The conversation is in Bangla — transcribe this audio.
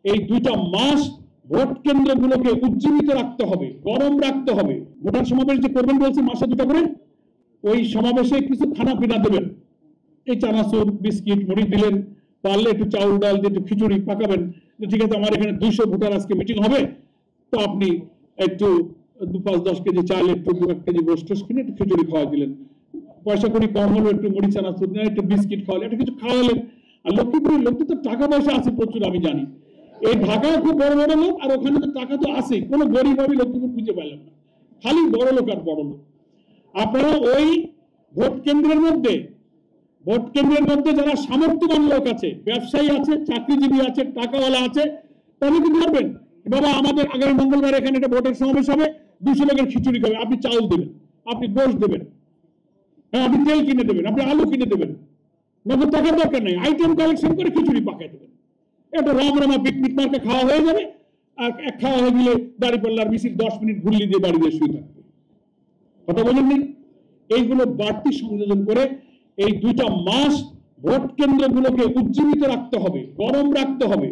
এই 2টা মাস ভোট কেন্দ্রগুলোকে উজ্জীবিত রাখতে হবে, গরম রাখতে হবে। ভোটার সমাবেশ যে করবেন বলছে মাসে 2টা করে, ওই সমাবেশে কিছু খানা পিনা দেবেন, এই চানাচুর বিস্কিট মুড়ি দিলেন, পারলে একটু চাউল ডাল দিয়ে একটু খিচুড়ি পাকাবেন। ঠিক আছে, আমার এখানে 200 ভোটার আজকে মিটিং হবে, তো আপনি একটু 5-10 কেজি চাল, একটু 2 কেজি গোস্ত কিনে একটু খিচুড়ি খাওয়া দিলেন। পয়সা করি কম হলো, একটু মুড়ি চানাচুর না, একটু বিস্কিট খাওয়ালেন, একটু কিছু খাওয়ালেন। আর লক্ষ্মীপুরের লোকটি তো টাকা পয়সা আছে প্রচুর, আমি জানি। এই ঢাকাও খুব বড় বড় লোক, আর ওখানে তো টাকা তো আছে, কোনো গরিব আমি লক্ষ্মীপুর খুঁজে পাইলাম না, খালি বড় লোক আর বড় লোক। আপনারা ওই ভোট কেন্দ্রের মধ্যে যারা সামর্থ্যবান লোক আছে, ব্যবসায়ী আছে, চাকরিজীবী আছে, টাকাওয়ালা আছে, তাদেরকে ধরবেন। বাবা, আমাদের আগামী মঙ্গলবার এখানে একটা ভোটের সমাবেশ হবে, 200 লোকের খিচুড়ি খাবে, আপনি চাউল দেবেন, আপনি গোশ দেবেন, আপনি তেল কিনে দেবেন, আপনি আলু কিনে দেবেন, নগদ টাকার দরকার নেই, আইটেম কালেকশন করে খিচুড়ি পাকাই দেবেন। এটা রমরমা পিকনিক মার্কে খাওয়া হয়ে যাবে। আর এক খাওয়া হয়ে গেলে দাঁড়িপাল্লার মিছিল 10 মিনিট ঘুরলি দিয়ে বাড়ি দিয়ে শুয়ে থাকবে। কথা বলেননি? এইগুলো বাড়তি সংযোজন করে এই 2টা মাস ভোট কেন্দ্রগুলোকে উজ্জীবিত রাখতে হবে, গরম রাখতে হবে।